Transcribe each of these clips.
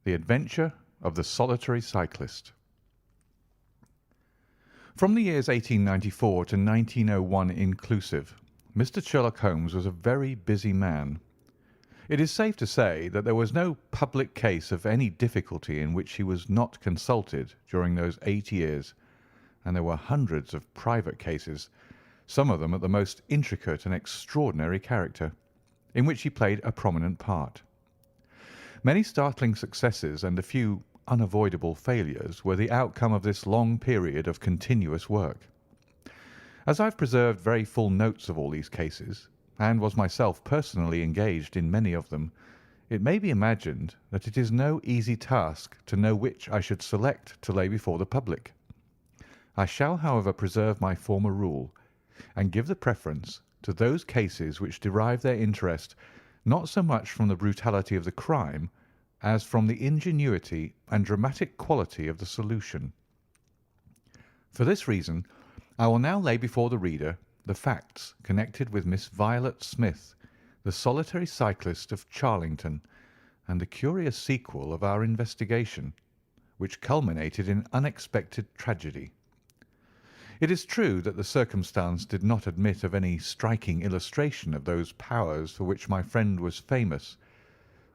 The Adventure of the Solitary Cyclist. From the years 1894 to 1901 inclusive, Mr. Sherlock Holmes was a very busy man. It is safe to say that there was no public case of any difficulty in which he was not consulted during those 8 years, and there were hundreds of private cases, some of them of the most intricate and extraordinary character, in which he played a prominent part. Many startling successes and a few unavoidable failures were the outcome of this long period of continuous work. As I have preserved very full notes of all these cases, and was myself personally engaged in many of them, it may be imagined that it is no easy task to know which I should select to lay before the public. I shall, however, preserve my former rule, and give the preference to those cases which derive their interest not so much from the brutality of the crime as from the ingenuity and dramatic quality of the solution. For this reason, I will now lay before the reader the facts connected with Miss Violet Smith, the solitary cyclist of Charlington, and the curious sequel of our investigation, which culminated in unexpected tragedy. It is true that the circumstance did not admit of any striking illustration of those powers for which my friend was famous,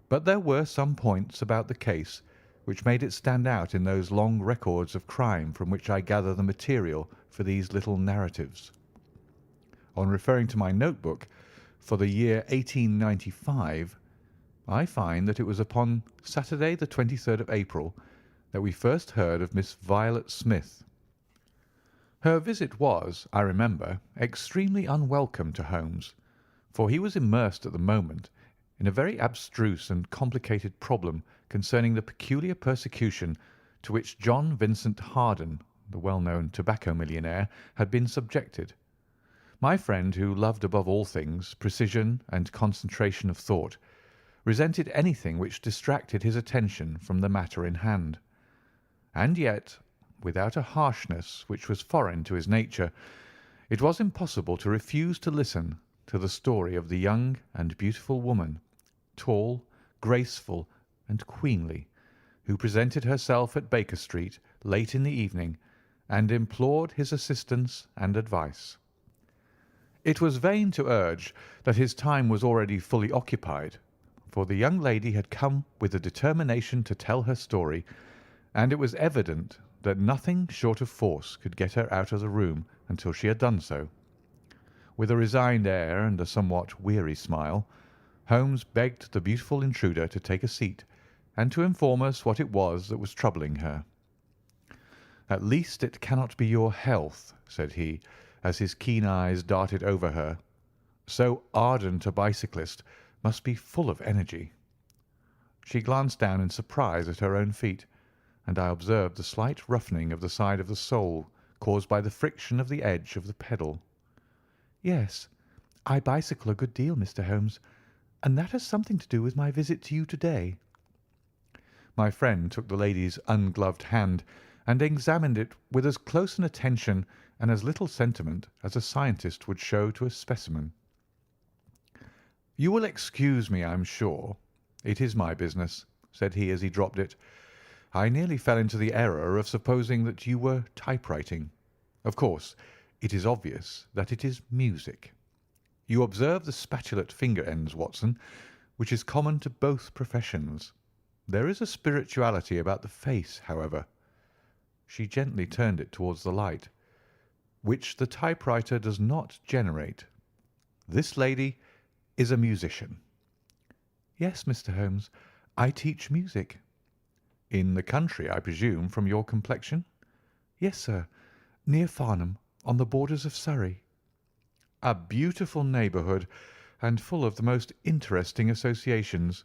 but there were some points about the case which made it stand out in those long records of crime from which I gather the material for these little narratives. On referring to my notebook for the year 1895, I find that it was upon Saturday the 23rd of April that we first heard of Miss Violet Smith. Her visit was, I remember, extremely unwelcome to Holmes, for he was immersed at the moment in a very abstruse and complicated problem concerning the peculiar persecution to which John Vincent Harden, the well-known tobacco millionaire, had been subjected. My friend, who loved above all things precision and concentration of thought, resented anything which distracted his attention from the matter in hand. And yet, without a harshness which was foreign to his nature, it was impossible to refuse to listen to the story of the young and beautiful woman, tall, graceful, and queenly, who presented herself at Baker Street late in the evening and implored his assistance and advice. It was vain to urge that his time was already fully occupied, for the young lady had come with the determination to tell her story, and it was evident that nothing short of force could get her out of the room until she had done so. With a resigned air and a somewhat weary smile, Holmes begged the beautiful intruder to take a seat and to inform us what it was that was troubling her. "At least it cannot be your health," said he, as his keen eyes darted over her. "So ardent a bicyclist must be full of energy." She glanced down in surprise at her own feet, and I observed the slight roughening of the side of the sole caused by the friction of the edge of the pedal. "Yes, I bicycle a good deal, Mr. Holmes, and that has something to do with my visit to you today." My friend took the lady's ungloved hand and examined it with as close an attention and as little sentiment as a scientist would show to a specimen. "You will excuse me, I am sure. It is my business," said he as he dropped it. "I nearly fell into the error of supposing that you were typewriting. Of course, it is obvious that it is music. You observe the spatulate finger ends, Watson, which is common to both professions. There is a spirituality about the face, however," she gently turned it towards the light, "which the typewriter does not generate. This lady is a musician." "Yes, Mr. Holmes, I teach music." "In the country, I presume, from your complexion?" "Yes, sir, near Farnham, on the borders of Surrey." "A beautiful neighbourhood, and full of the most interesting associations.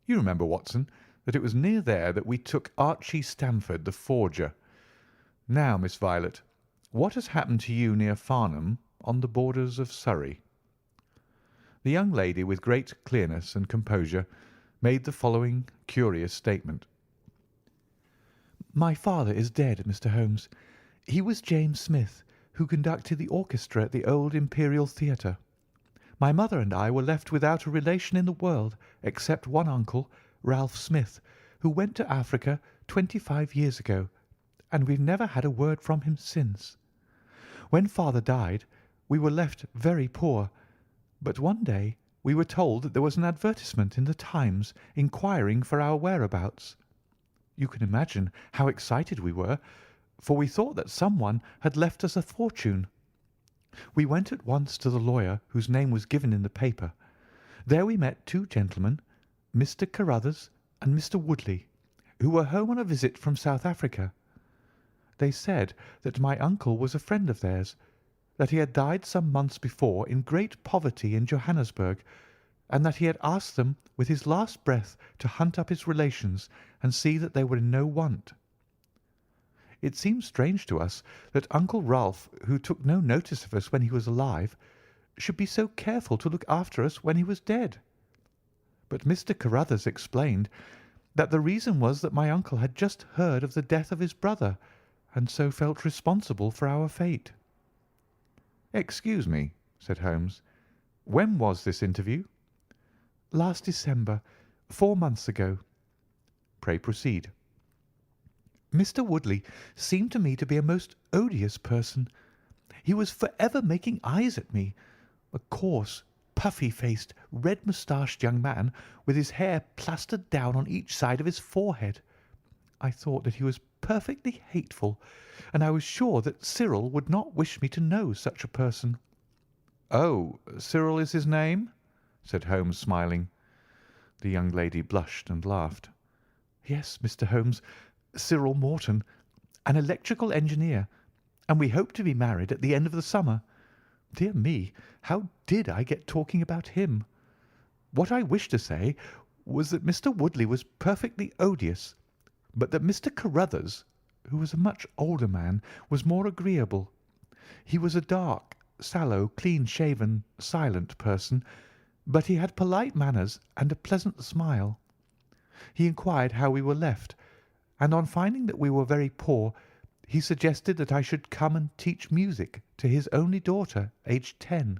You remember, Watson, that it was near there that we took Archie Stamford, the forger. Now, Miss Violet, what has happened to you near Farnham, on the borders of Surrey?" The young lady, with great clearness and composure, made the following curious statement. "My father is dead, Mr. Holmes. He was James Smith, who conducted the orchestra at the old Imperial Theatre. My mother and I were left without a relation in the world except one uncle, Ralph Smith, who went to Africa 25 years ago, and we've never had a word from him since. When father died, we were left very poor, but one day we were told that there was an advertisement in the Times inquiring for our whereabouts. You can imagine how excited we were, for we thought that someone had left us a fortune. We went at once to the lawyer whose name was given in the paper. There we met two gentlemen, Mr. Carruthers and Mr. Woodley, who were home on a visit from South Africa. They said that my uncle was a friend of theirs, that he had died some months before in great poverty in Johannesburg, and that he had asked them with his last breath to hunt up his relations and see that they were in no want. It seemed strange to us that Uncle Ralph, who took no notice of us when he was alive, should be so careful to look after us when he was dead. But Mr. Carruthers explained that the reason was that my uncle had just heard of the death of his brother, and so felt responsible for our fate. "Excuse me," said Holmes. "When was this interview?" "Last December, 4 months ago." "Pray proceed." "Mr. Woodley seemed to me to be a most odious person. He was for ever making eyes at me, a coarse, puffy-faced, red-moustached young man with his hair plastered down on each side of his forehead. I thought that he was perfectly hateful, and I was sure that Cyril would not wish me to know such a person." "Oh, Cyril is his name?" said Holmes, smiling. The young lady blushed and laughed. "Yes, Mr. Holmes, Cyril Morton, an electrical engineer, and we hope to be married at the end of the summer. Dear me, how did I get talking about him? What I wished to say was that Mr. Woodley was perfectly odious, but that Mr. Carruthers, who was a much older man, was more agreeable. He was a dark, sallow, clean-shaven, silent person, but he had polite manners and a pleasant smile. He inquired how we were left, and on finding that we were very poor, he suggested that I should come and teach music to his only daughter, aged 10.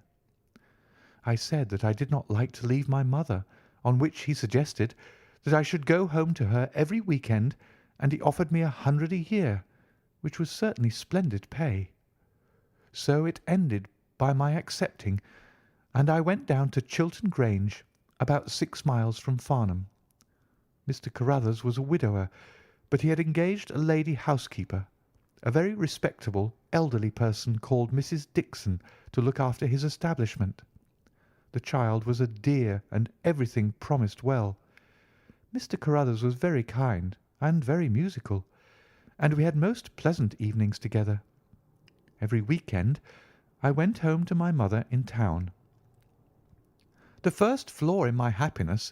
I said that I did not like to leave my mother, on which he suggested that I should go home to her every week-end, and he offered me 100 a year, which was certainly splendid pay. So it ended by my accepting, and I went down to Chiltern Grange, about 6 miles from Farnham. Mr. Carruthers was a widower, but he had engaged a lady housekeeper, a very respectable, elderly person called Mrs. Dixon, to look after his establishment. The child was a dear, and everything promised well. Mr. Carruthers was very kind and very musical, and we had most pleasant evenings together. Every week-end I went home to my mother in town. The first flaw in my happiness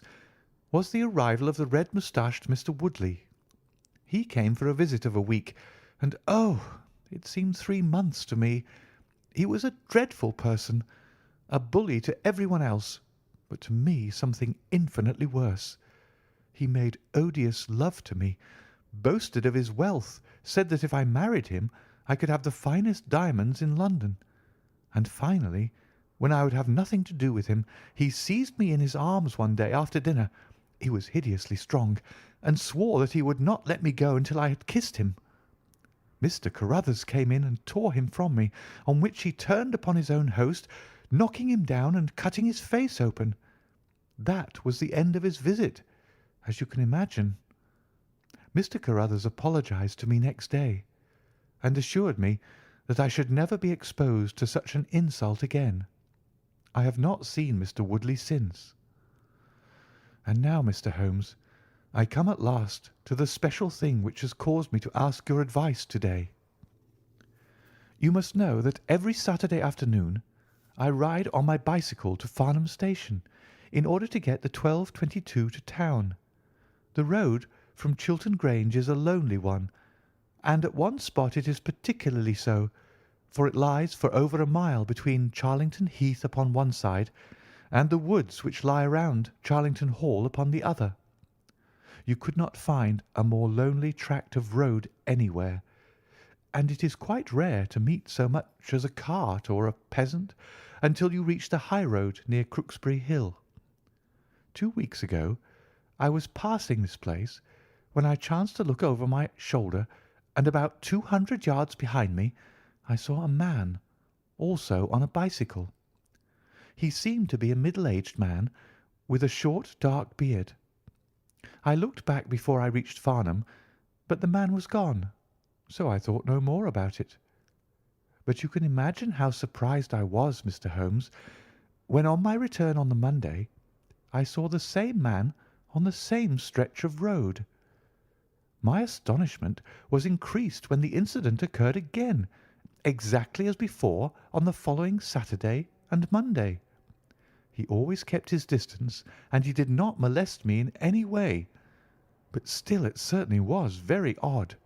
was the arrival of the red-moustached Mr. Woodley. He came for a visit of a week, and oh, it seemed 3 months to me. He was a dreadful person, a bully to everyone else, but to me something infinitely worse. He made odious love to me, boasted of his wealth, said that if I married him I could have the finest diamonds in London, and finally, when I would have nothing to do with him, he seized me in his arms one day after dinner, he was hideously strong, and swore that he would not let me go until I had kissed him. Mr. Carruthers came in and tore him from me, on which he turned upon his own host, knocking him down and cutting his face open. That was the end of his visit, as you can imagine. Mr. Carruthers apologized to me next day, and assured me that I should never be exposed to such an insult again. I have not seen Mr. Woodley since. And now, Mr. Holmes, I come at last to the special thing which has caused me to ask your advice to-day. You must know that every Saturday afternoon I ride on my bicycle to Farnham Station in order to get the 12:22 to town. The road from Chiltern Grange is a lonely one, and at one spot it is particularly so, for it lies for over a mile between Charlington Heath upon one side and the woods which lie around Charlington Hall upon the other. You could not find a more lonely tract of road anywhere, and it is quite rare to meet so much as a cart or a peasant until you reach the high road near Crooksbury Hill. 2 weeks ago I was passing this place when I chanced to look over my shoulder, and about 200 yards behind me I saw a man, also on a bicycle. He seemed to be a middle-aged man with a short, dark beard. I looked back before I reached Farnham, but the man was gone, so I thought no more about it. But you can imagine how surprised I was, Mr. Holmes, when on my return on the Monday I saw the same man on the same stretch of road. My astonishment was increased when the incident occurred again, exactly as before on the following Saturday and Monday. He always kept his distance, and he did not molest me in any way, but still it certainly was very odd.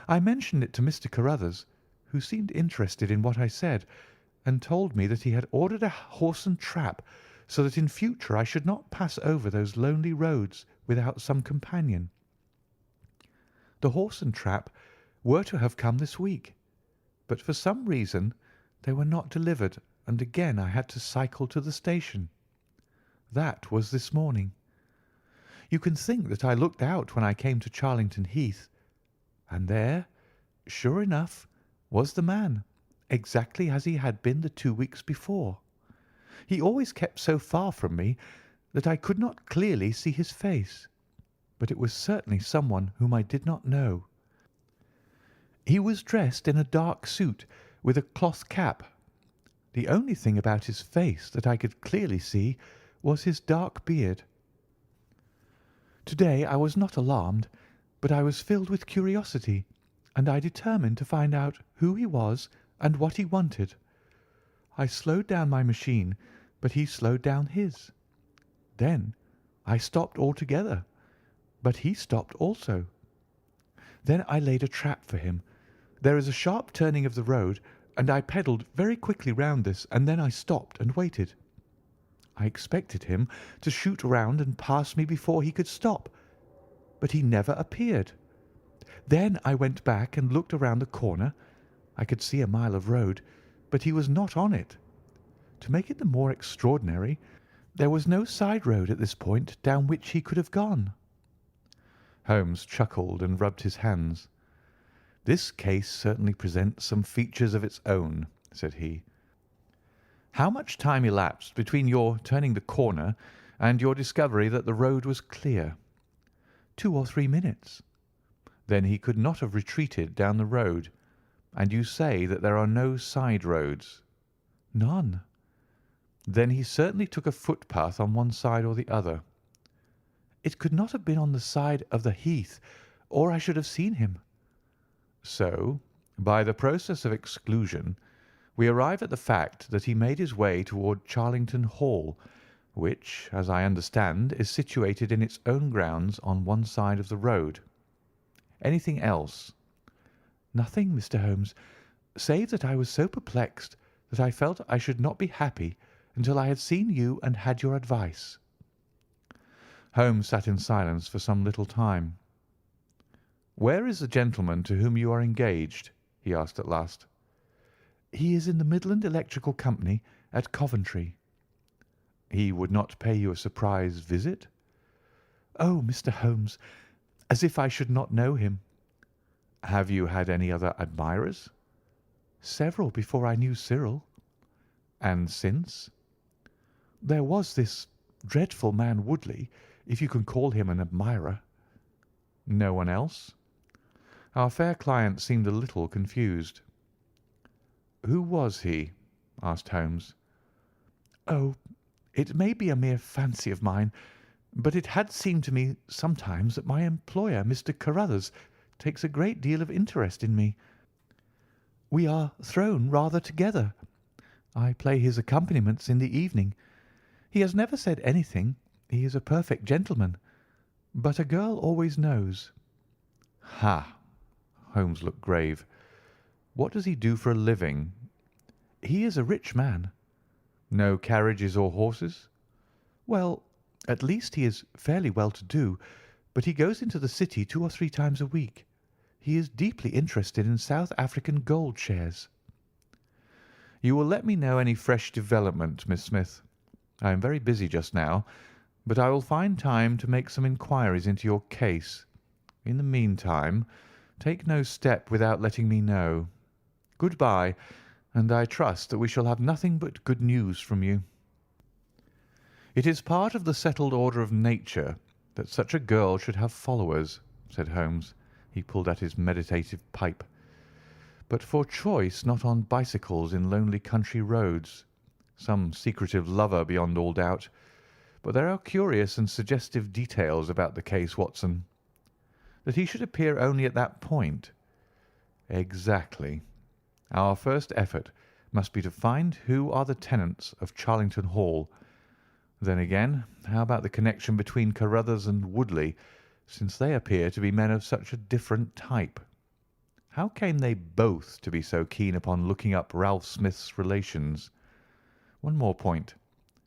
I mentioned it to Mr. Carruthers, who seemed interested in what I said, and told me that he had ordered a horse and trap so that in future I should not pass over those lonely roads without some companion. The horse and trap were to have come this week, but for some reason they were not delivered, and again I had to cycle to the station. That was this morning. You can think that I looked out when I came to Charlington Heath, and there, sure enough, was the man, exactly as he had been the 2 weeks before. He always kept so far from me that I could not clearly see his face, but it was certainly someone whom I did not know. He was dressed in a dark suit with a cloth cap. The only thing about his face that I could clearly see was his dark beard. Today I was not alarmed, but I was filled with curiosity, and I determined to find out who he was and what he wanted. I slowed down my machine, but he slowed down his. Then I stopped altogether, but he stopped also. Then I laid a trap for him. There is a sharp turning of the road, and I pedalled very quickly round this, and then I stopped and waited. I expected him to shoot round and pass me before he could stop, but he never appeared. Then I went back and looked around the corner. I could see a mile of road, but he was not on it. To make it the more extraordinary, there was no side road at this point down which he could have gone. Holmes chuckled and rubbed his hands. "This case certainly presents some features of its own," said he. "How much time elapsed between your turning the corner and your discovery that the road was clear?" 2 or 3 minutes. "Then he could not have retreated down the road, and you say that there are no side roads?" "None." "Then he certainly took a footpath on one side or the other." "It could not have been on the side of the heath, or I should have seen him." "So, by the process of exclusion, we arrive at the fact that he made his way toward Charlington Hall, which, as I understand, is situated in its own grounds on one side of the road. Anything else?" "Nothing, Mr. Holmes, save that I was so perplexed that I felt I should not be happy until I had seen you and had your advice." Holmes sat in silence for some little time. "Where is the gentleman to whom you are engaged?" he asked at last. "He is in the Midland Electrical Company at Coventry." "He would not pay you a surprise visit?" "Oh, Mr. Holmes, as if I should not know him." "Have you had any other admirers?" "Several before I knew Cyril." "And since?" "There was this dreadful man Woodley, if you can call him an admirer." "No one else?" Our fair client seemed a little confused. "Who was he?" asked Holmes. "Oh, it may be a mere fancy of mine, but it had seemed to me sometimes that my employer, Mr. Carruthers, takes a great deal of interest in me. We are thrown rather together. I play his accompaniments in the evening. He has never said anything. He is a perfect gentleman. But a girl always knows." "Ha!" Holmes looked grave. "What does he do for a living?" "He is a rich man." "No carriages or horses?" "Well, at least he is fairly well to do, but he goes into the city 2 or 3 times a week. He is deeply interested in South African gold shares." "You will let me know any fresh development, Miss Smith. I am very busy just now, but I will find time to make some inquiries into your case. In the meantime, take no step without letting me know. Good-bye, and I trust that we shall have nothing but good news from you." "It is part of the settled order of nature that such a girl should have followers," said Holmes. He pulled at his meditative pipe. "But for choice not on bicycles in lonely country roads. Some secretive lover beyond all doubt. But there are curious and suggestive details about the case, Watson. That he should appear only at that point. Exactly. Our first effort must be to find who are the tenants of Charlington Hall. Then again, how about the connection between Carruthers and Woodley, since they appear to be men of such a different type? How came they both to be so keen upon looking up Ralph Smith's relations? One more point.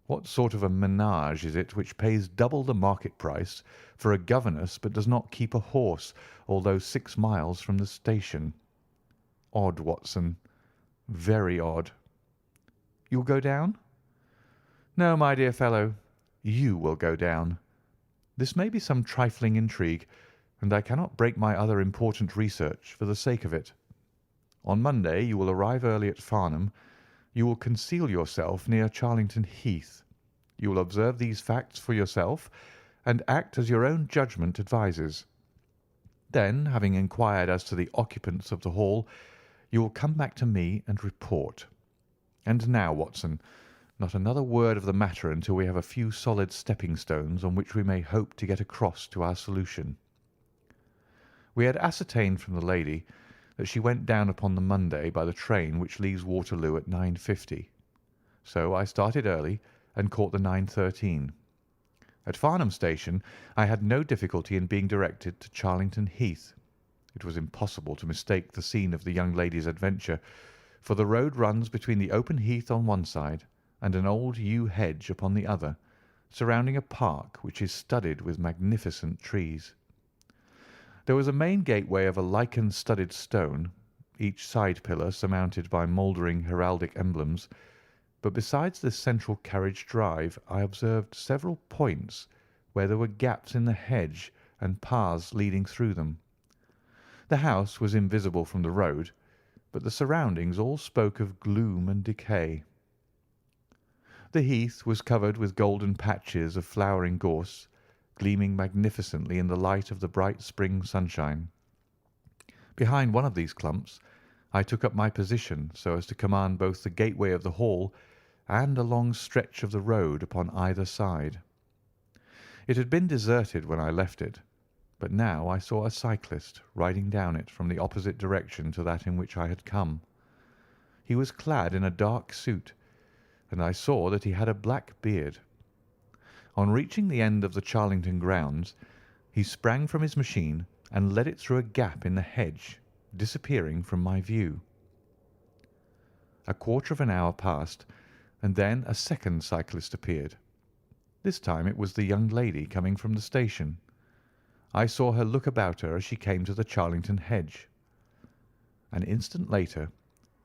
What sort of a menage is it which pays double the market price for a governess but does not keep a horse, although 6 miles from the station? Odd, Watson. Very odd. You'll go down? No, my dear fellow, you will go down. This may be some trifling intrigue, and I cannot break my other important research for the sake of it. On Monday you will arrive early at Farnham. You will conceal yourself near Charlington Heath. You will observe these facts for yourself, and act as your own judgment advises. Then, having inquired as to the occupants of the hall, you will come back to me and report. And now, Watson, not another word of the matter until we have a few solid stepping-stones on which we may hope to get across to our solution." We had ascertained from the lady that she went down upon the Monday by the train which leaves Waterloo at 9:50. So I started early and caught the 9:13. At Farnham Station I had no difficulty in being directed to Charlington Heath. It was impossible to mistake the scene of the young lady's adventure, for the road runs between the open heath on one side and an old yew hedge upon the other, surrounding a park which is studded with magnificent trees. There was a main gateway of a lichen-studded stone, each side pillar surmounted by mouldering heraldic emblems, but besides this central carriage drive I observed several points where there were gaps in the hedge and paths leading through them. The house was invisible from the road, but the surroundings all spoke of gloom and decay. The heath was covered with golden patches of flowering gorse, gleaming magnificently in the light of the bright spring sunshine. Behind one of these clumps I took up my position so as to command both the gateway of the hall and a long stretch of the road upon either side. It had been deserted when I left it, but now I saw a cyclist riding down it from the opposite direction to that in which I had come. He was clad in a dark suit, and I saw that he had a black beard. On reaching the end of the Charlington grounds, he sprang from his machine and led it through a gap in the hedge, disappearing from my view. A quarter of an hour passed, and then a second cyclist appeared. This time it was the young lady coming from the station. I saw her look about her as she came to the Charlington hedge. An instant later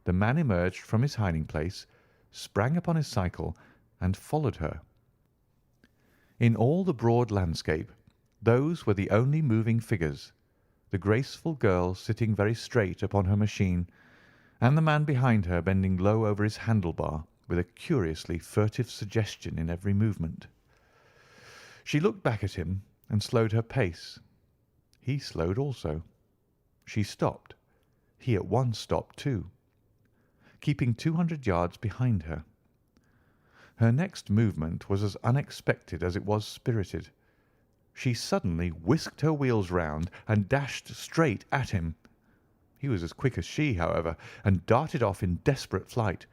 the man emerged from his hiding-place, sprang upon his cycle, and followed her. In all the broad landscape those were the only moving figures, the graceful girl sitting very straight upon her machine, and the man behind her bending low over his handle-bar with a curiously furtive suggestion in every movement. She looked back at him and slowed her pace. He slowed also. She stopped. He at once stopped too, keeping 200 yards behind her. Her next movement was as unexpected as it was spirited. She suddenly whisked her wheels round and dashed straight at him. He was as quick as she, however, and darted off in desperate flight.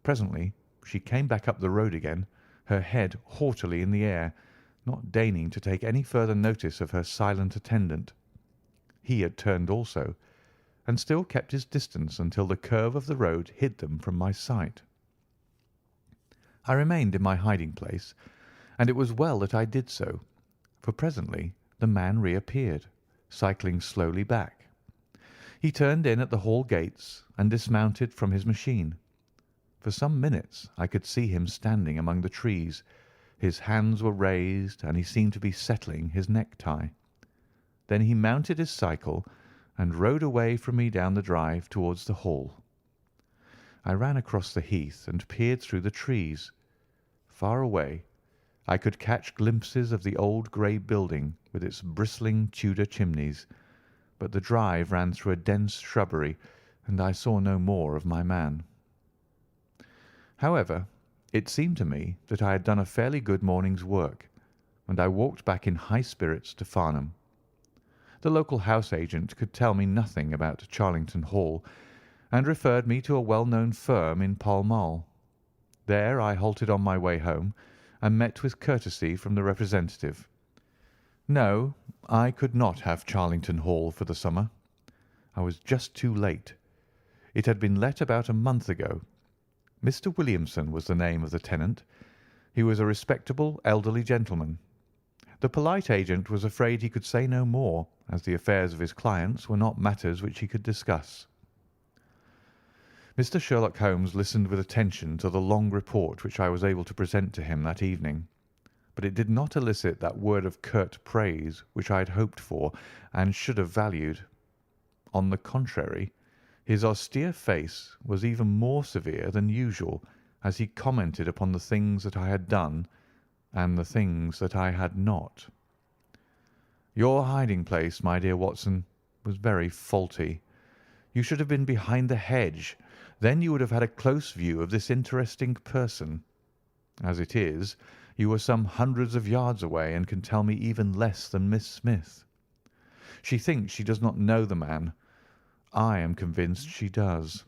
Presently she came back up the road again, her head haughtily in the air, not deigning to take any further notice of her silent attendant. He had turned also, and still kept his distance until the curve of the road hid them from my sight. I remained in my hiding-place, and it was well that I did so, for presently the man reappeared, cycling slowly back. He turned in at the hall gates and dismounted from his machine. For some minutes I could see him standing among the trees. His hands were raised, and he seemed to be settling his necktie. Then he mounted his cycle and rode away from me down the drive towards the Hall. I ran across the heath and peered through the trees. Far away I could catch glimpses of the old grey building with its bristling Tudor chimneys, but the drive ran through a dense shrubbery, and I saw no more of my man. However, it seemed to me that I had done a fairly good morning's work, and I walked back in high spirits to Farnham. The local house agent could tell me nothing about Charlington Hall, and referred me to a well-known firm in Pall Mall. There I halted on my way home, and met with courtesy from the representative. No, I could not have Charlington Hall for the summer. I was just too late. It had been let about a month ago. Mr. Williamson was the name of the tenant. He was a respectable, elderly gentleman. The polite agent was afraid he could say no more, as the affairs of his clients were not matters which he could discuss. Mr. Sherlock Holmes listened with attention to the long report which I was able to present to him that evening, but it did not elicit that word of curt praise which I had hoped for and should have valued. On the contrary, his austere face was even more severe than usual as he commented upon the things that I had done and the things that I had not. Your hiding-place, my dear Watson, was very faulty. You should have been behind the hedge. Then you would have had a close view of this interesting person. As it is, you were some hundreds of yards away and can tell me even less than Miss Smith. She thinks she does not know the man. I am convinced she does.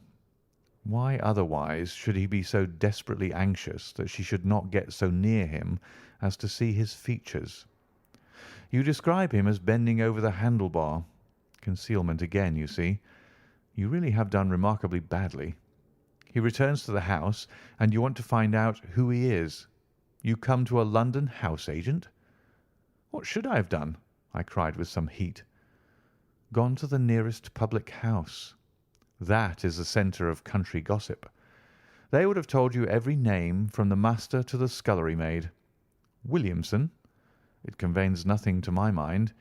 Why otherwise should he be so desperately anxious that she should not get so near him as to see his features? You describe him as bending over the handlebar. Concealment again, you see. You really have done remarkably badly. He returns to the house, and you want to find out who he is. You come to a London house agent? What should I have done? I cried with some heat. Gone to the nearest public house. That is the centre of country gossip. They would have told you every name from the master to the scullery maid. Williamson? It conveys nothing to my mind.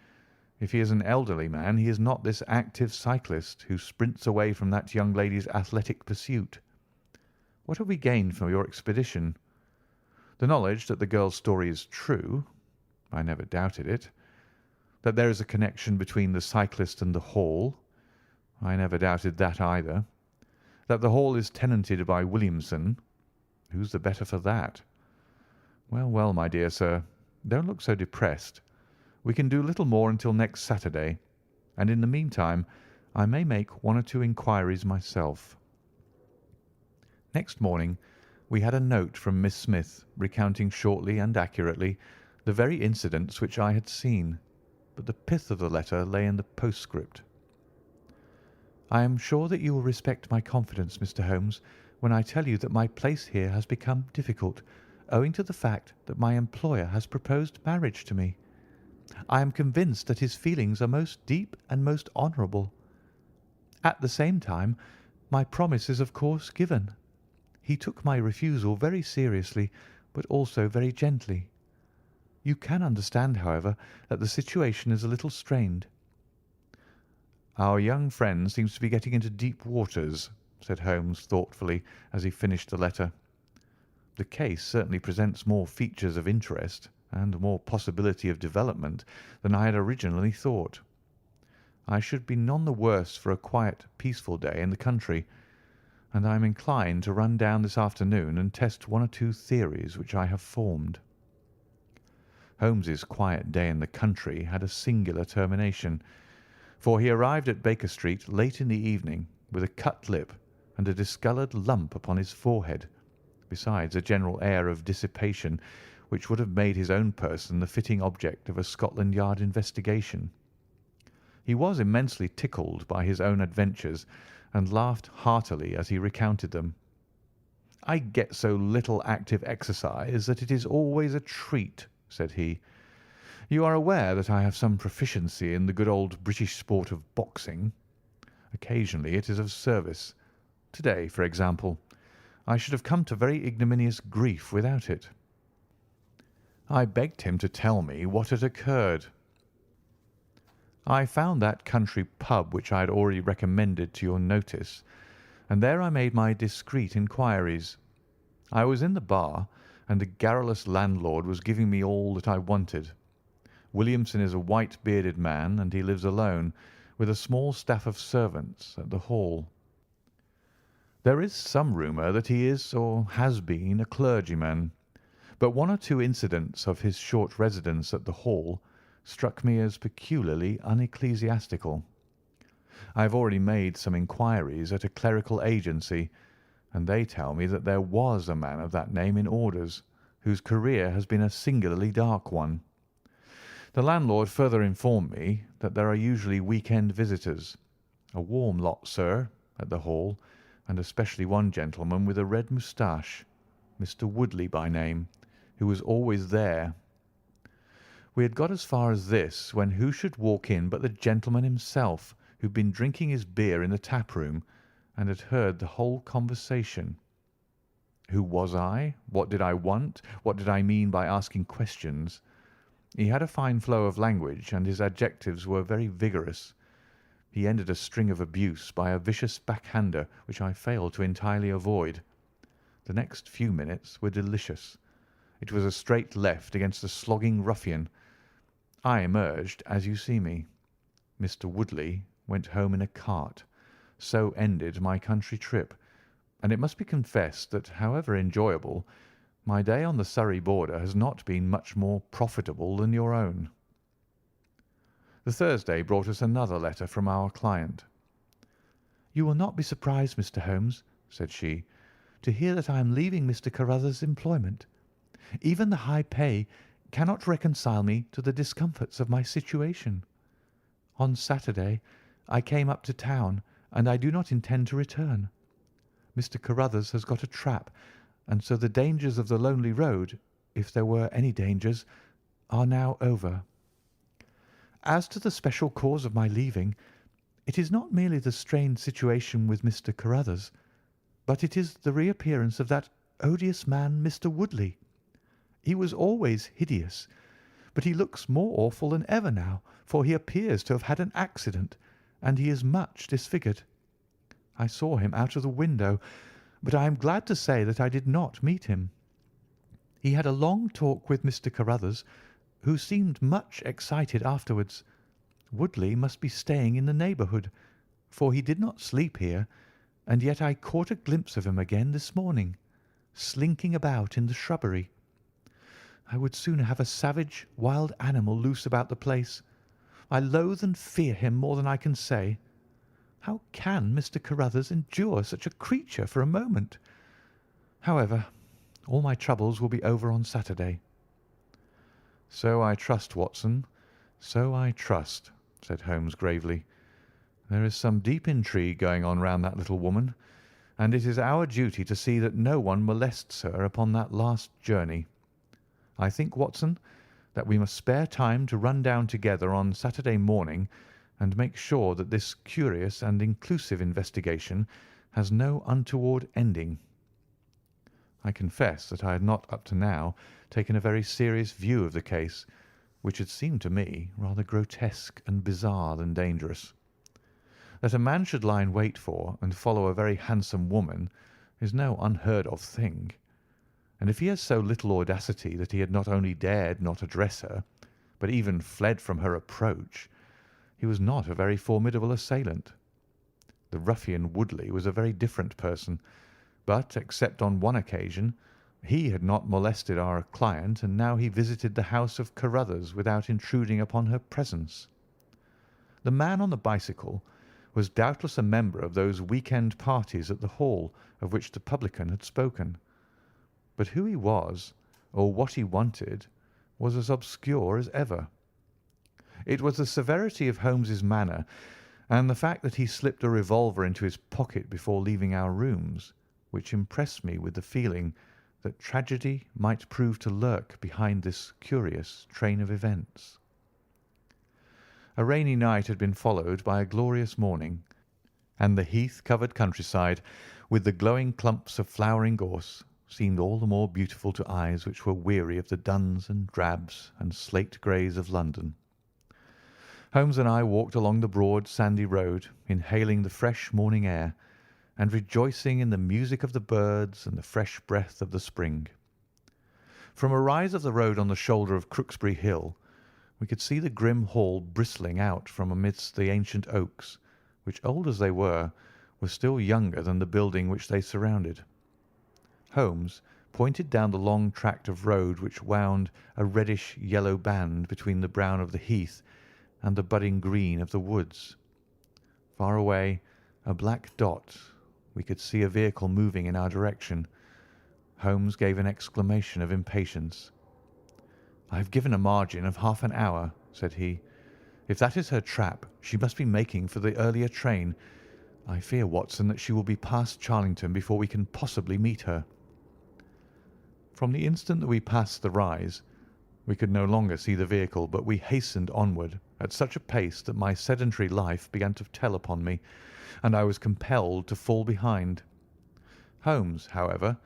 If he is an elderly man, he is not this active cyclist who sprints away from that young lady's athletic pursuit. What have we gained from your expedition? The knowledge that the girl's story is true. I never doubted it. That there is a connection between the cyclist and the Hall. I never doubted that either. That the Hall is tenanted by Williamson. Who's the better for that? Well, well, my dear sir, don't look so depressed. We can do little more until next Saturday, and in the meantime I may make one or two inquiries myself. Next morning we had a note from Miss Smith recounting shortly and accurately the very incidents which I had seen, but the pith of the letter lay in the postscript. I am sure that you will respect my confidence, Mr. Holmes, when I tell you that my place here has become difficult, owing to the fact that my employer has proposed marriage to me. I am convinced that his feelings are most deep and most honourable. At the same time, my promise is of course given. He took my refusal very seriously, but also very gently. You can understand, however, that the situation is a little strained. Our young friend seems to be getting into deep waters, said Holmes thoughtfully as he finished the letter. The case certainly presents more features of interest and more possibility of development than I had originally thought. I should be none the worse for a quiet, peaceful day in the country, and I am inclined to run down this afternoon and test one or two theories which I have formed. Holmes's quiet day in the country had a singular termination, for he arrived at Baker Street late in the evening with a cut lip and a discoloured lump upon his forehead, besides a general air of dissipation which would have made his own person the fitting object of a Scotland Yard investigation. He was immensely tickled by his own adventures, and laughed heartily as he recounted them. I get so little active exercise that it is always a treat, said he. You are aware that I have some proficiency in the good old British sport of boxing. Occasionally it is of service. To-day, for example, I should have come to very ignominious grief without it. I begged him to tell me what had occurred. I found that country pub which I had already recommended to your notice, and there I made my discreet inquiries. I was in the bar, and the garrulous landlord was giving me all that I wanted. Williamson is a white-bearded man, and he lives alone, with a small staff of servants, at the Hall. There is some rumour that he is or has been a clergyman, but one or two incidents of his short residence at the Hall struck me as peculiarly unecclesiastical. I have already made some inquiries at a clerical agency, and they tell me that there was a man of that name in orders, whose career has been a singularly dark one. The landlord further informed me that there are usually week-end visitors, a warm lot, sir, at the Hall, and especially one gentleman with a red moustache, Mr. Woodley by name, who was always there. We had got as far as this when who should walk in but the gentleman himself, who had been drinking his beer in the tap-room and had heard the whole conversation. Who was I? What did I want? What did I mean by asking questions? He had a fine flow of language, and his adjectives were very vigorous. He ended a string of abuse by a vicious backhander which I failed to entirely avoid. The next few minutes were delicious. It was a straight left against a slogging ruffian. I emerged as you see me. Mr. Woodley went home in a cart. So ended my country trip, and it must be confessed that, however enjoyable, my day on the Surrey border has not been much more profitable than your own. The Thursday brought us another letter from our client. "You will not be surprised, Mr. Holmes," said she, "to hear that I am leaving Mr. Carruthers' employment. Even the high pay cannot reconcile me to the discomforts of my situation. On Saturday I came up to town, and I do not intend to return. Mr. Carruthers has got a trap, and so the dangers of the lonely road, if there were any dangers, are now over. As to the special cause of my leaving, it is not merely the strained situation with Mr. Carruthers, but it is the reappearance of that odious man, Mr. Woodley. He was always hideous, but he looks more awful than ever now, for he appears to have had an accident, and he is much disfigured. I saw him out of the window, but I am glad to say that I did not meet him. He had a long talk with Mr. Carruthers, who seemed much excited afterwards. Woodley must be staying in the neighbourhood, for he did not sleep here, and yet I caught a glimpse of him again this morning, slinking about in the shrubbery. I would sooner have a savage, wild animal loose about the place. I loathe and fear him more than I can say. How can Mr. Carruthers endure such a creature for a moment? However, all my troubles will be over on Saturday." "So I trust, Watson, so I trust," said Holmes gravely. "There is some deep intrigue going on round that little woman, and it is our duty to see that no one molests her upon that last journey. I think, Watson, that we must spare time to run down together on Saturday morning and make sure that this curious and inclusive investigation has no untoward ending." I confess that I had not up to now taken a very serious view of the case, which had seemed to me rather grotesque and bizarre than dangerous. That a man should lie in wait for and follow a very handsome woman is no unheard of thing, and if he has so little audacity that he had not only dared not address her, but even fled from her approach, he was not a very formidable assailant. The ruffian Woodley was a very different person, but, except on one occasion, he had not molested our client, and now he visited the house of Carruthers without intruding upon her presence. The man on the bicycle was doubtless a member of those week-end parties at the Hall of which the publican had spoken, but who he was, or what he wanted, was as obscure as ever. It was the severity of Holmes's manner, and the fact that he slipped a revolver into his pocket before leaving our rooms, which impressed me with the feeling that tragedy might prove to lurk behind this curious train of events. A rainy night had been followed by a glorious morning, and the heath-covered countryside, with the glowing clumps of flowering gorse, seemed all the more beautiful to eyes which were weary of the duns and drabs and slate greys of London. Holmes and I walked along the broad, sandy road, inhaling the fresh morning air and rejoicing in the music of the birds and the fresh breath of the spring. From a rise of the road on the shoulder of Crooksbury Hill, we could see the grim hall bristling out from amidst the ancient oaks, which, old as they were still younger than the building which they surrounded. Holmes pointed down the long tract of road which wound a reddish-yellow band between the brown of the heath and the budding green of the woods. Far away, a black dot, we could see a vehicle moving in our direction. Holmes gave an exclamation of impatience. "I have given a margin of half an hour," said he. "If that is her trap, she must be making for the earlier train. I fear, Watson, that she will be past Charlington before we can possibly meet her." From the instant that we passed the rise, we could no longer see the vehicle, but we hastened onward at such a pace that my sedentary life began to tell upon me, and I was compelled to fall behind. Holmes, however,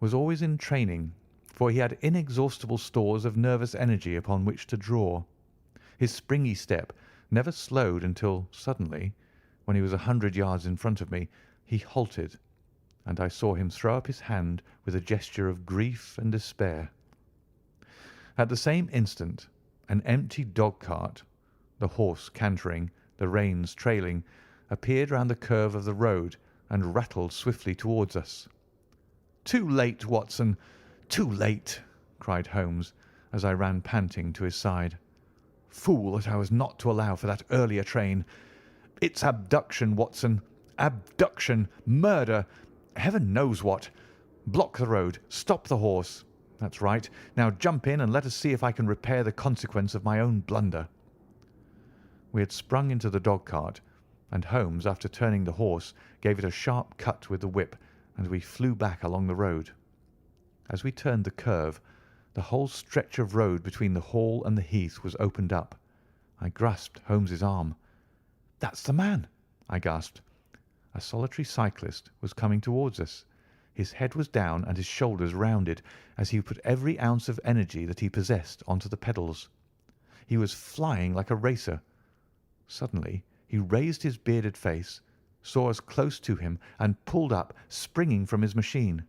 was always in training, for he had inexhaustible stores of nervous energy upon which to draw. His springy step never slowed until suddenly, when he was 100 yards in front of me, he halted, and I saw him throw up his hand with a gesture of grief and despair. At the same instant, an empty dog-cart, the horse cantering, the reins trailing, appeared round the curve of the road and rattled swiftly towards us. "Too late, Watson, too late!" cried Holmes, as I ran panting to his side. "Fool that I was not to allow for that earlier train! It's abduction, Watson, abduction, murder, heaven knows what! Block the road, stop the horse. That's right. Now jump in and let us see if I can repair the consequence of my own blunder." We had sprung into the dog-cart, and Holmes, after turning the horse, gave it a sharp cut with the whip, and we flew back along the road. As we turned the curve, the whole stretch of road between the hall and the heath was opened up. I grasped Holmes's arm. "That's the man!" I gasped. A solitary cyclist was coming towards us. His head was down and his shoulders rounded as he put every ounce of energy that he possessed onto the pedals. He was flying like a racer. Suddenly he raised his bearded face, saw us close to him, and pulled up, springing from his machine.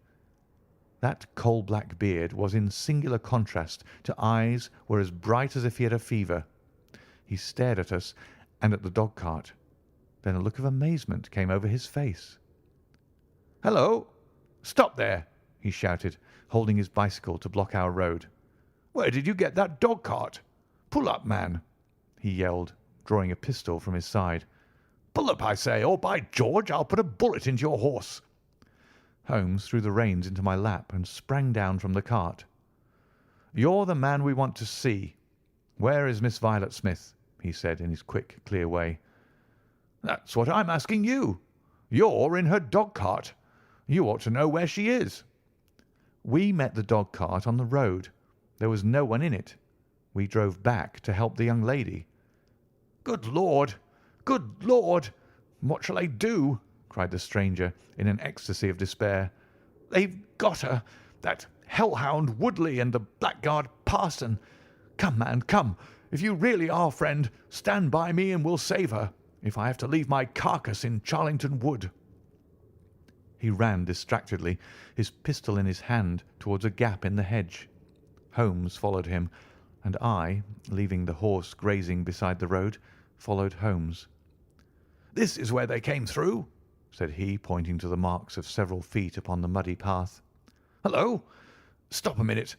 That coal-black beard was in singular contrast to eyes were as bright as if he had a fever. He stared at us and at the dog-cart. Then a look of amazement came over his face. "Hello! Stop there!" he shouted, holding his bicycle to block our road. "Where did you get that dog-cart? Pull up, man!" he yelled, drawing a pistol from his side. "Pull up, I say, or by George, I'll put a bullet into your horse." Holmes threw the reins into my lap and sprang down from the cart. "You're the man we want to see. Where is Miss Violet Smith?" he said in his quick, clear way. "That's what I'm asking you. You're in her dog-cart. You ought to know where she is." "We met the dog-cart on the road. There was no one in it. We drove back to help the young lady." "Good Lord! Good Lord! What shall I do?" cried the stranger in an ecstasy of despair. "They've got her, that hell-hound Woodley and the blackguard parson. Come, man, come. If you really are a friend, stand by me and we'll save her, if I have to leave my carcass in Charlington Wood." He ran distractedly, his pistol in his hand, towards a gap in the hedge. Holmes followed him, and I, leaving the horse grazing beside the road, followed Holmes. "This is where they came through," said he, pointing to the marks of several feet upon the muddy path. "Hullo! Stop a minute.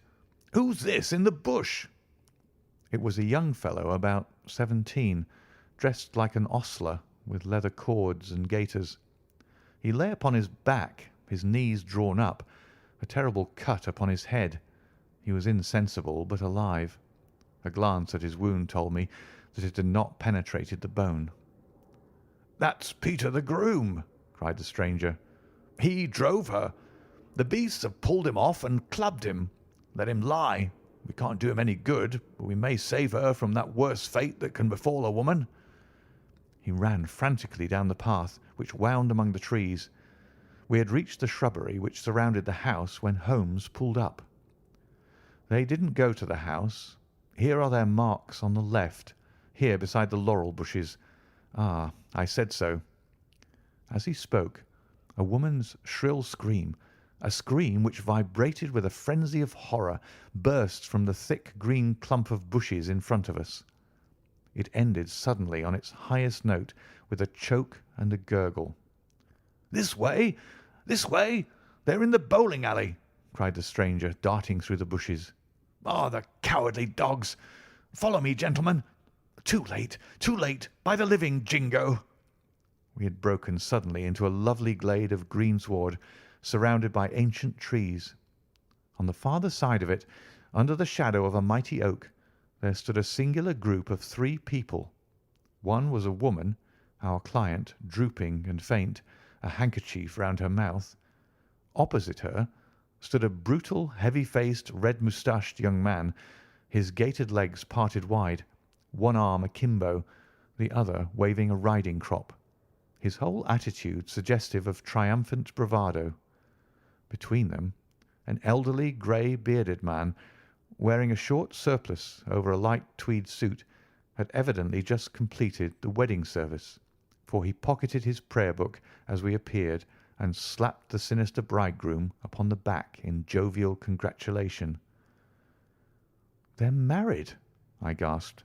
Who's this in the bush?" It was a young fellow about 17, dressed like an ostler, with leather cords and gaiters. He lay upon his back, his knees drawn up, a terrible cut upon his head. He was insensible, but alive. A glance at his wound told me that it had not penetrated the bone. "That's Peter the groom," cried the stranger. "He drove her. The beasts have pulled him off and clubbed him. Let him lie. We can't do him any good, but we may save her from that worse fate that can befall a woman." He ran frantically down the path, which wound among the trees. We had reached the shrubbery which surrounded the house when Holmes pulled up. "They didn't go to the house. Here are their marks on the left," here beside the laurel bushes. Ah, I said so." As he spoke, a woman's shrill scream, a scream which vibrated with a frenzy of horror, burst from the thick green clump of bushes in front of us. It ended suddenly on its highest note with a choke and a gurgle. "This way! This way! They're in the bowling alley!" cried the stranger, darting through the bushes. "Ah, the cowardly dogs! Follow me, gentlemen! Too late! Too late! By the living Jingo!" We had broken suddenly into a lovely glade of greensward, surrounded by ancient trees. On the farther side of it, under the shadow of a mighty oak, there stood a singular group of 3 people. One was a woman, our client, drooping and faint, a handkerchief round her mouth. Opposite her stood a brutal, heavy-faced, red-moustached young man, his gaitered legs parted wide, one arm akimbo, the other waving a riding crop, his whole attitude suggestive of triumphant bravado. Between them, an elderly, grey-bearded man, wearing a short surplice over a light tweed suit, had evidently just completed the wedding service, for he pocketed his prayer book as we appeared and slapped the sinister bridegroom upon the back in jovial congratulation. "They're married!" I gasped.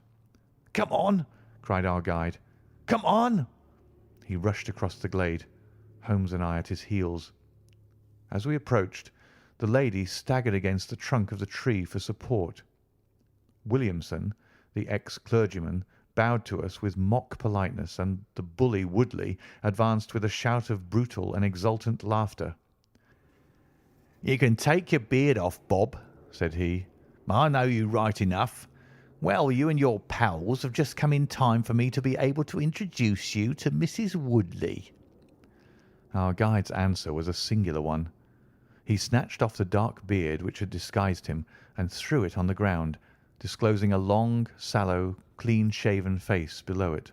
"Come on!" cried our guide. "Come on!" He rushed across the glade, Holmes and I at his heels. As we approached, the lady staggered against the trunk of the tree for support. Williamson, the ex-clergyman, bowed to us with mock politeness, and the bully Woodley advanced with a shout of brutal and exultant laughter. "You can take your beard off, Bob," said he. "I know you right enough. Well, you and your pals have just come in time for me to be able to introduce you to Mrs. Woodley." Our guide's answer was a singular one. He snatched off the dark beard which had disguised him and threw it on the ground, disclosing a long, sallow, clean-shaven face below it.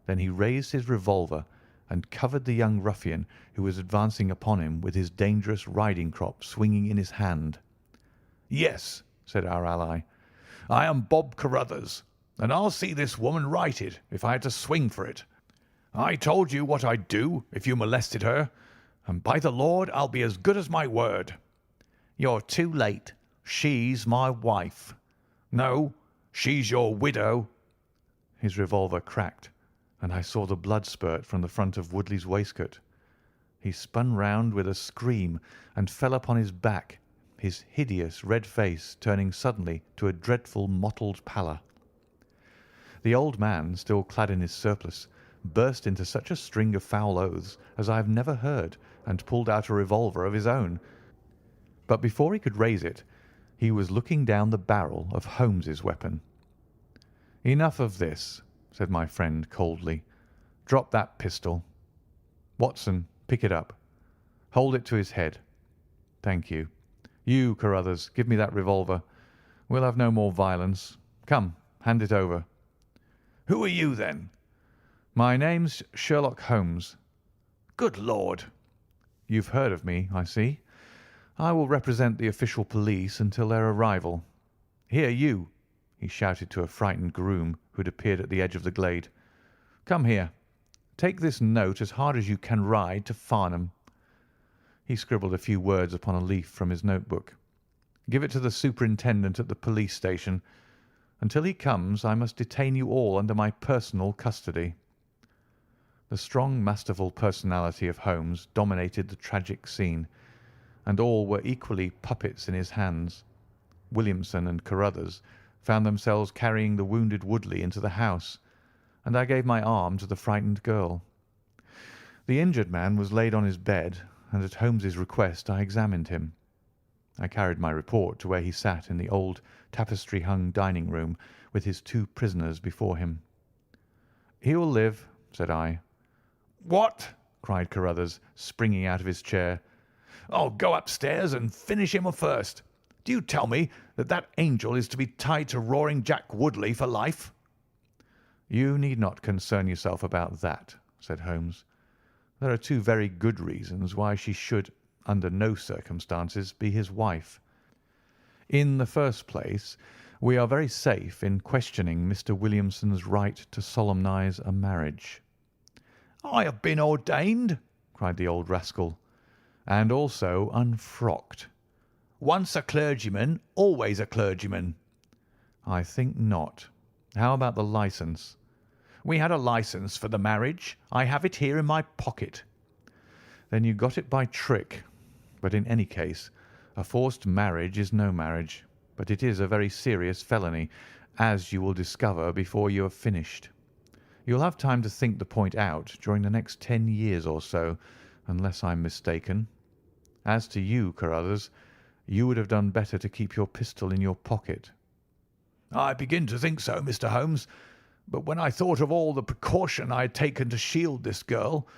Then he raised his revolver and covered the young ruffian who was advancing upon him with his dangerous riding crop swinging in his hand. "Yes," said our ally, "I am Bob Carruthers, and I'll see this woman righted if I had to swing for it. I told you what I'd do if you molested her, and by the Lord I'll be as good as my word." "You're too late. She's my wife." "No, she's your widow." His revolver cracked, and I saw the blood spurt from the front of Woodley's waistcoat. He spun round with a scream and fell upon his back, his hideous red face turning suddenly to a dreadful mottled pallor. The old man, still clad in his surplice, burst into such a string of foul oaths as I have never heard, and pulled out a revolver of his own. But before he could raise it, he was looking down the barrel of Holmes's weapon. "Enough of this," said my friend coldly. "Drop that pistol. Watson, pick it up. Hold it to his head. Thank you. You, Carruthers, give me that revolver. We'll have no more violence. Come, hand it over." "Who are you, then?" "My name's Sherlock Holmes." "Good Lord!" "You've heard of me, I see. I will represent the official police until their arrival. Here, you," he shouted to a frightened groom who had appeared at the edge of the glade. "Come here. Take this note as hard as you can ride to Farnham." He scribbled a few words upon a leaf from his notebook. "Give it to the superintendent at the police station. Until he comes, I must detain you all under my personal custody." The strong, masterful personality of Holmes dominated the tragic scene, and all were equally puppets in his hands. Williamson and Carruthers found themselves carrying the wounded Woodley into the house, and I gave my arm to the frightened girl. The injured man was laid on his bed, and at Holmes's request I examined him. I carried my report to where he sat in the old tapestry-hung dining-room with his 2 prisoners before him. "He will live," said I. "What?" cried Carruthers, springing out of his chair. "I'll go upstairs and finish him first. Do you tell me that that angel is to be tied to Roaring Jack Woodley for life?" "You need not concern yourself about that," said Holmes. "There are 2 very good reasons why she should, under no circumstances, be his wife. In the first place, We are very safe in questioning Mr. Williamson's right to solemnize a marriage." "I have been ordained," cried the old rascal. "And also unfrocked." "Once a clergyman, always a clergyman." "I think not. How about the licence?" "We had a licence for the marriage. I have it here in my pocket." "Then you got it by trick. But in any case, a forced marriage is no marriage, but it is a very serious felony, as you will discover before you have finished. You'll have time to think the point out during the next 10 years or so, unless I'm mistaken. As to you, Carruthers, you would have done better to keep your pistol in your pocket." "I begin to think so, Mr. Holmes. But when I thought of all the precaution I had taken to shield this girl,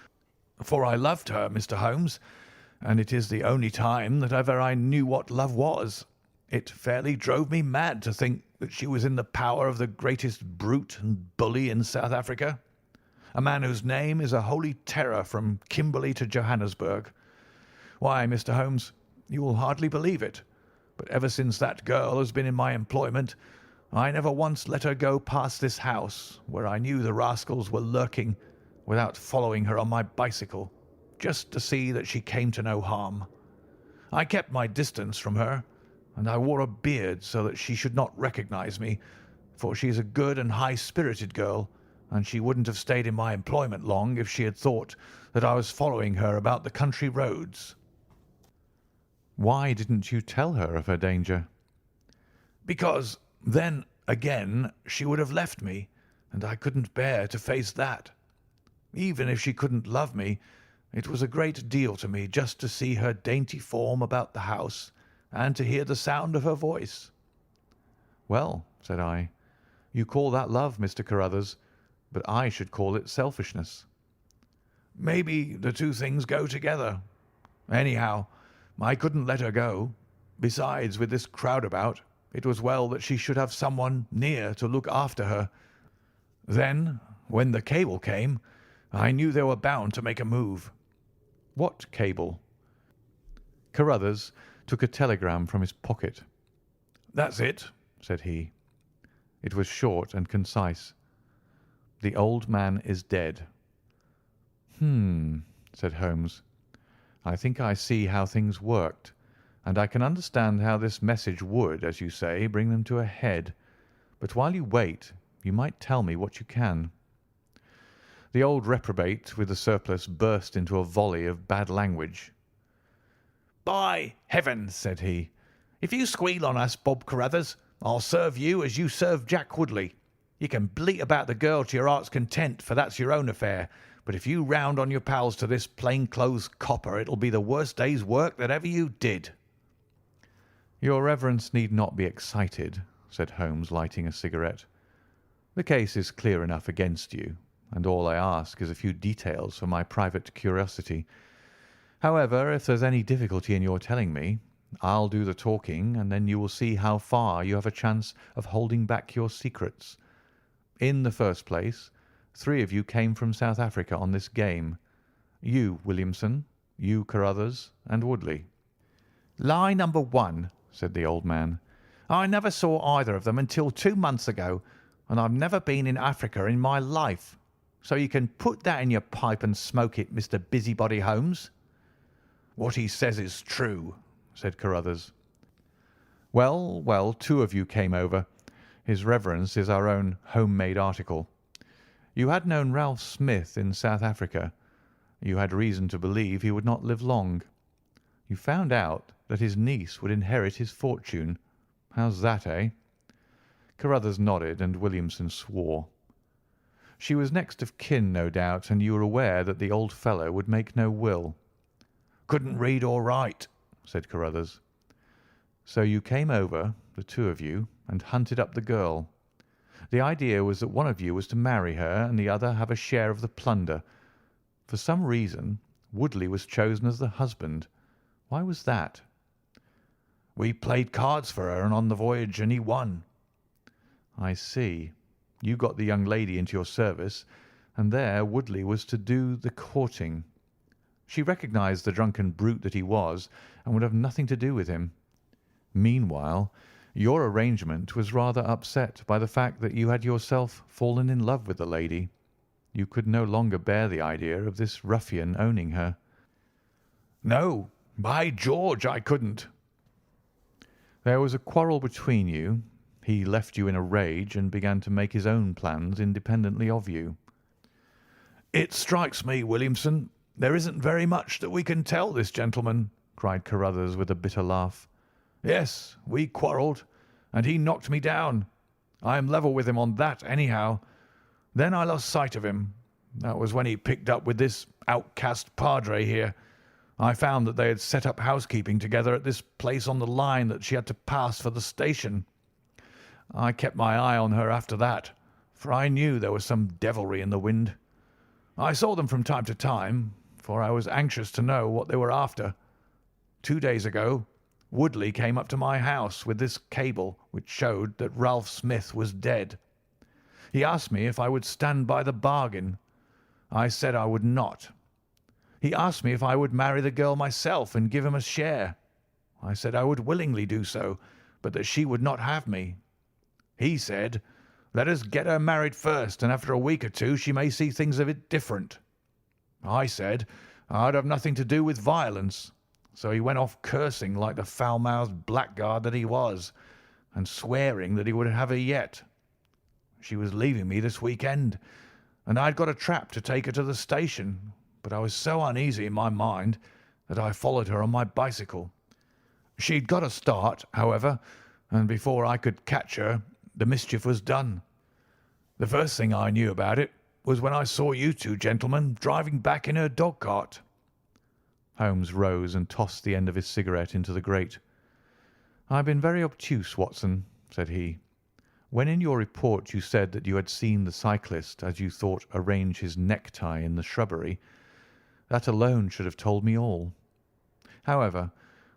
for I loved her, Mr. Holmes, and it is the only time that ever I knew what love was, it fairly drove me mad to think that she was in the power of the greatest brute and bully in South Africa, a man whose name is a holy terror from Kimberley to Johannesburg. Why, Mr. Holmes, you will hardly believe it, but ever since that girl has been in my employment, I never once let her go past this house, where I knew the rascals were lurking, without following her on my bicycle, just to see that she came to no harm. I kept my distance from her, and I wore a beard so that she should not recognize me, for she is a good and high-spirited girl, and she wouldn't have stayed in my employment long if she had thought that I was following her about the country roads." "Why didn't you tell her of her danger?" "Because then, again, she would have left me, and I couldn't bear to face that. Even if she couldn't love me, it was a great deal to me just to see her dainty form about the house and to hear the sound of her voice." "Well," said I, "you call that love, Mr. Carruthers, but I should call it selfishness." "Maybe the two things go together. Anyhow, I couldn't let her go. Besides, with this crowd about, it was well that she should have someone near to look after her. Then, when the cable came, I knew they were bound to make a move." "What cable?" Carruthers took a telegram from his pocket. "That's it," said he. It was short and concise. "The old man is dead." Said Holmes. "I think I see how things worked, and I can understand how this message would, as you say, bring them to a head. But while you wait, you might tell me what you can." The old reprobate with the surplice burst into a volley of bad language. "By heavens," said he, "if you squeal on us, Bob Carruthers, I'll serve you as you served Jack Woodley. You can bleat about the girl to your heart's content, for that's your own affair, but if you round on your pals to this plain-clothes copper, it'll be the worst day's work that ever you did." "Your reverence need not be excited," said Holmes, lighting a cigarette. "The case is clear enough against you, and all I ask is a few details for my private curiosity. However, if there's any difficulty in your telling me, I'll do the talking, and then you will see how far you have a chance of holding back your secrets. In the first place, 3 of you came from South Africa on this game. You, Williamson, you, Carruthers, and Woodley." "Lie number 1," said the old man. "I never saw either of them until 2 months ago, and I've never been in Africa in my life. So you can put that in your pipe and smoke it, Mr. Busybody Holmes." "What he says is true," said Carruthers. "Well, well, 2 of you came over. His reverence is our own home-made article. You had known Ralph Smith in South Africa. You had reason to believe he would not live long. You found out that his niece would inherit his fortune. How's that, eh?" Carruthers nodded, and Williamson swore. "She was next of kin, no doubt, and you were aware that the old fellow would make no will." "Couldn't read or write," said Carruthers. "So you came over, the 2 of you, and hunted up the girl. The idea was that one of you was to marry her and the other have a share of the plunder. For some reason, Woodley was chosen as the husband. Why was that?" "We played cards for her and on the voyage, and he won." "I see. You got the young lady into your service, and there Woodley was to do the courting. She recognised the drunken brute that he was, and would have nothing to do with him. Meanwhile, Your arrangement was rather upset by the fact that you had yourself fallen in love with the lady. You could no longer bear the idea of this ruffian owning her." "No, by George, I couldn't." "There was a quarrel between you. He left you in a rage and began to make his own plans independently of you." "It strikes me, Williamson, there isn't very much that we can tell this gentleman," cried Carruthers with a bitter laugh. "Yes, we quarrelled, and he knocked me down. I am level with him on that, anyhow. Then I lost sight of him. That was when he picked up with this outcast padre here. I found that they had set up housekeeping together at this place on the line that she had to pass for the station. I kept my eye on her after that, for I knew there was some devilry in the wind. I saw them from time to time, for I was anxious to know what they were after. 2 days ago, Woodley came up to my house with this cable which showed that Ralph Smith was dead. He asked me if I would stand by the bargain. I said I would not. He asked me if I would marry the girl myself and give him a share. I said I would willingly do so, but that she would not have me. He said, 'Let us get her married first, and after a week or two she may see things a bit different.' I said I'd have nothing to do with violence. So he went off cursing like the foul-mouthed blackguard that he was, and swearing that he would have her yet. She was leaving me this week-end, and I had got a trap to take her to the station, but I was so uneasy in my mind that I followed her on my bicycle. She'd got a start, however, and before I could catch her, the mischief was done. The first thing I knew about it was when I saw you two gentlemen driving back in her dog-cart." Holmes rose and tossed the end of his cigarette into the grate. "I have been very obtuse, Watson," said he. "When in your report you said that you had seen the cyclist, as you thought, arrange his necktie in the shrubbery, that alone should have told me all. However,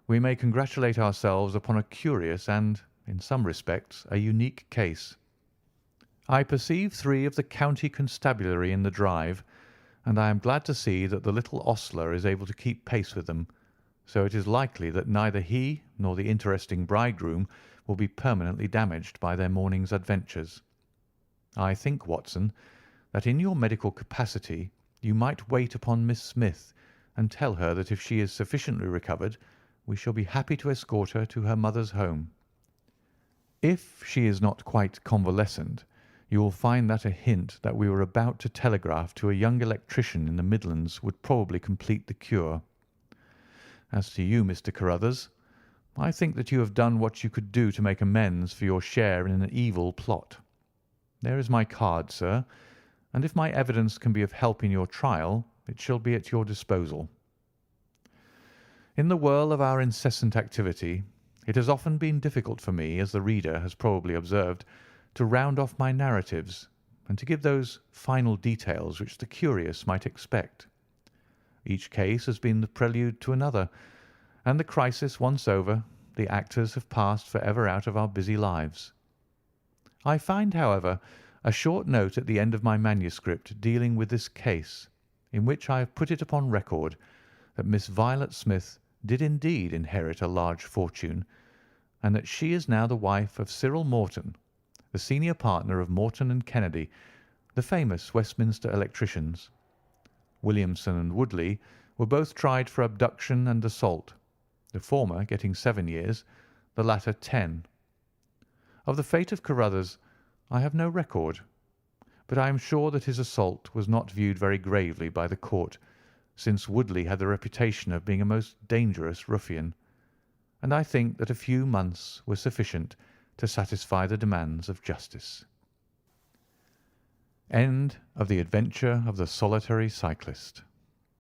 we may congratulate ourselves upon a curious and, in some respects, a unique case. I perceive 3 of the county constabulary in the drive, and I am glad to see that the little ostler is able to keep pace with them, so it is likely that neither he nor the interesting bridegroom will be permanently damaged by their morning's adventures. I think, Watson, that in your medical capacity you might wait upon Miss Smith and tell her that if she is sufficiently recovered, we shall be happy to escort her to her mother's home. If she is not quite convalescent, you will find that a hint that we were about to telegraph to a young electrician in the Midlands would probably complete the cure. As to you, Mr. Carruthers, I think that you have done what you could do to make amends for your share in an evil plot. There is my card, sir, and if my evidence can be of help in your trial, it shall be at your disposal. In the whirl of our incessant activity, it has often been difficult for me, as the reader has probably observed, to round off my narratives and to give those final details which the curious might expect. Each case has been the prelude to another, and the crisis once over, the actors have passed for ever out of our busy lives. I find, however, a short note at the end of my manuscript dealing with this case, in which I have put it upon record that Miss Violet Smith did indeed inherit a large fortune, and that she is now the wife of Cyril Morton, the senior partner of Morton and Kennedy, the famous Westminster electricians. Williamson and Woodley were both tried for abduction and assault, the former getting 7 years, the latter 10. Of the fate of Carruthers I have no record, but I am sure that his assault was not viewed very gravely by the court, since Woodley had the reputation of being a most dangerous ruffian, and I think that a few months were sufficient to satisfy the demands of justice. End of The Adventure of the Solitary Cyclist.